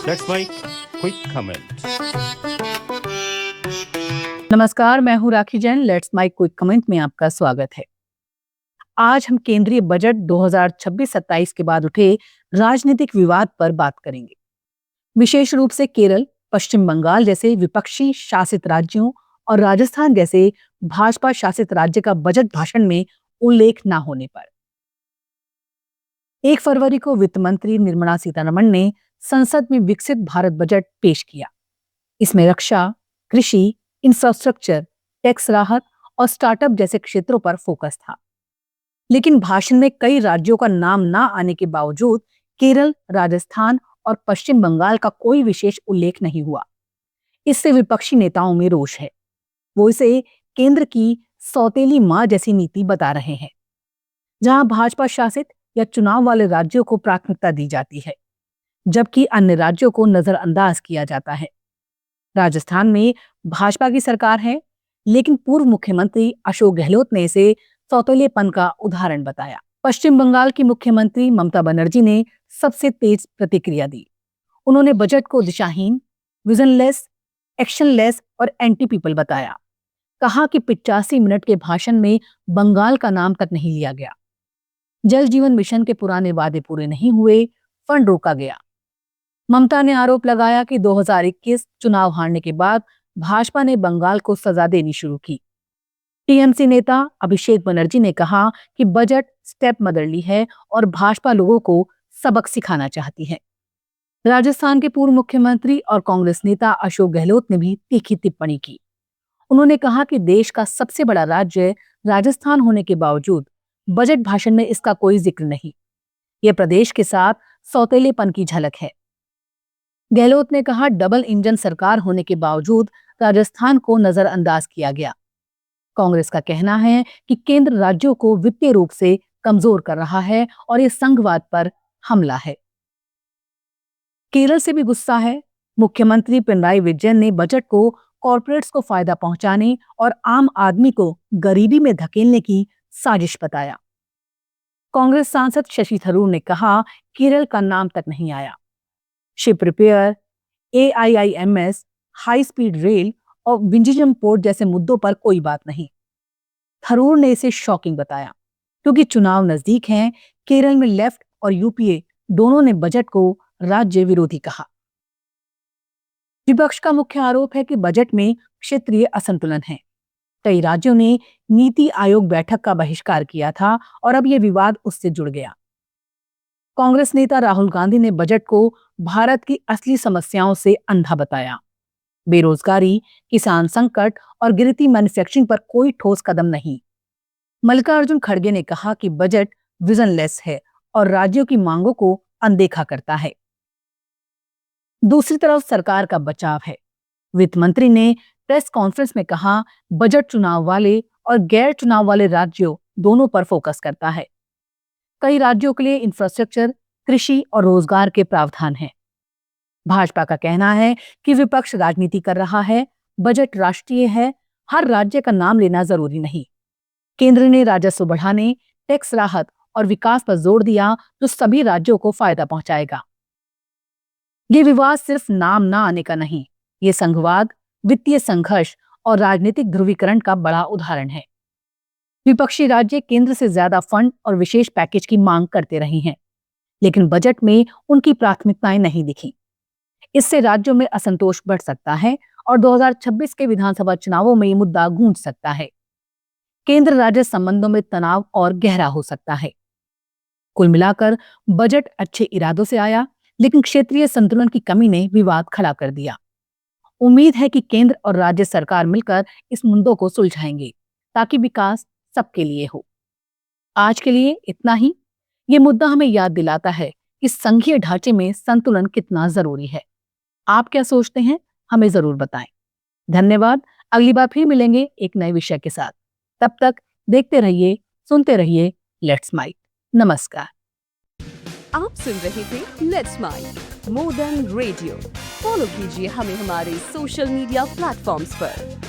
That's my quick comment. नमस्कार, मैं हूं Rakhi Jain. Let's my quick comment में आपका स्वागत है। आज हम केंद्रीय बजट 2026-27 के बाद उठे राजनीतिक विवाद पर बात करेंगे। विशेष रूप से केरल, पश्चिम बंगाल जैसे विपक्षी शासित राज्यों और राजस्थान जैसे भाजपा शासित राज्य का बजट भाषण में उल्लेख न होने पर। 1 फरवरी को वित्त मंत्री निर्मला सीतारमण ने संसद में विकसित भारत बजट पेश किया। इसमें रक्षा, कृषि, इंफ्रास्ट्रक्चर, टैक्स राहत और स्टार्टअप जैसे क्षेत्रों पर फोकस था। लेकिन भाषण में कई राज्यों का नाम ना आने के बावजूद केरल, राजस्थान और पश्चिम बंगाल का कोई विशेष उल्लेख नहीं हुआ। इससे विपक्षी नेताओं में रोष है। वो इसे केंद्र की सौतेली मां जैसी नीति बता रहे हैं, जहां भाजपा शासित या चुनाव वाले राज्यों को प्राथमिकता दी जाती है, जबकि अन्य राज्यों को नजरअंदाज किया जाता है। राजस्थान में भाजपा की सरकार है, लेकिन पूर्व मुख्यमंत्री अशोक गहलोत ने इसे सौतेलेपन का उदाहरण बताया। पश्चिम बंगाल की मुख्यमंत्री ममता बनर्जी ने सबसे तेज प्रतिक्रिया दी। उन्होंने बजट को दिशाहीन, विजनलेस, एक्शनलेस और एंटी पीपल बताया। कहा कि 85 मिनट के भाषण में बंगाल का नाम तक नहीं लिया गया। जल जीवन मिशन के पुराने वादे पूरे नहीं हुए, फंड रोका गया। ममता ने आरोप लगाया कि 2021 चुनाव हारने के बाद भाजपा ने बंगाल को सजा देनी शुरू की। टीएमसी नेता अभिषेक बनर्जी ने कहा कि बजट स्टेप मदरली है और भाजपा लोगों को सबक सिखाना चाहती है। राजस्थान के पूर्व मुख्यमंत्री और कांग्रेस नेता अशोक गहलोत ने भी तीखी टिप्पणी की। उन्होंने कहा कि देश का सबसे बड़ा राज्य राजस्थान होने के बावजूद बजट भाषण में इसका कोई जिक्र नहीं। यह प्रदेश के साथ सौतेलेपन की झलक है। गहलोत ने कहा, डबल इंजन सरकार होने के बावजूद राजस्थान को नजरअंदाज किया गया। कांग्रेस का कहना है कि केंद्र राज्यों को वित्तीय रूप से कमजोर कर रहा है और यह संघवाद पर हमला है। केरल से भी गुस्सा है। मुख्यमंत्री पिनराई विजयन ने बजट को कॉर्पोरेट्स को फायदा पहुंचाने और आम आदमी को गरीबी में धकेलने की साजिश बताया। कांग्रेस सांसद शशि थरूर ने कहा, केरल का नाम तक नहीं आया। Ship repair, AIIMS, high speed rail और विंझिजम पोर्ट जैसे मुद्दों पर कोई बात नहीं। थरूर ने इसे शॉकिंग बताया, क्योंकि चुनाव नजदीक हैं। केरल में लेफ्ट और यूपीए दोनों ने बजट को राज्य विरोधी कहा। विपक्ष का मुख्य आरोप है कि बजट में क्षेत्रीय असंतुलन है। कई राज्यों ने नीति आयोग बैठक का बहिष्कार किया था और अब यह विवाद उससे जुड़ गया। कांग्रेस नेता राहुल गांधी ने बजट को भारत की असली समस्याओं से अंधा बताया। बेरोजगारी, किसान संकट और गिरती मैन्युफैक्चरिंग पर कोई ठोस कदम नहीं। मल्लिकार्जुन खड़गे ने कहा कि बजट विजनलेस है और राज्यों की मांगों को अनदेखा करता है। दूसरी तरफ सरकार का बचाव है। वित्त मंत्री ने प्रेस कॉन्फ्रेंस में कहा, बजट चुनाव वाले और गैर चुनाव वाले राज्यों दोनों पर फोकस करता है। कई राज्यों के लिए इंफ्रास्ट्रक्चर, कृषि और रोजगार के प्रावधान हैं। भाजपा का कहना है कि विपक्ष राजनीति कर रहा है। बजट राष्ट्रीय है, हर राज्य का नाम लेना जरूरी नहीं। केंद्र ने राजस्व बढ़ाने, टैक्स राहत और विकास पर जोर दिया, जो सभी राज्यों को फायदा पहुंचाएगा। ये विवाद सिर्फ नाम ना आने का नहीं, ये संघवाद, वित्तीय संघर्ष और राजनीतिक ध्रुवीकरण का बड़ा उदाहरण है। विपक्षी राज्य केंद्र से ज्यादा फंड और विशेष पैकेज की मांग करते रहे हैं, लेकिन बजट में उनकी प्राथमिकताएं नहीं दिखी। इससे राज्यों में असंतोष बढ़ सकता है और 2026 के विधानसभा चुनावों में ये मुद्दा गूंज सकता है। केंद्र राज्य संबंधों में तनाव और गहरा हो सकता है। कुल मिलाकर बजट अच्छे इरादों से आया, लेकिन क्षेत्रीय संतुलन की कमी ने विवाद खड़ा कर दिया। उम्मीद है कि केंद्र और राज्य सरकार मिलकर इस मुद्दों को सुलझाएंगे, ताकि विकास सबके लिए हो। आज के लिए इतना ही। ये मुद्दा हमें याद दिलाता है कि संघीय ढांचे में संतुलन कितना जरूरी है। आप क्या सोचते हैं, हमें जरूर बताएं। धन्यवाद। अगली बार फिर मिलेंगे एक नए विषय के साथ। तब तक देखते रहिए, सुनते रहिए लेट्स माइक। नमस्कार। आप सुन रहे थे let's mic, more than radio. Follow कीजिए हमें हमारे सोशल मीडिया प्लेटफॉर्म्स पर।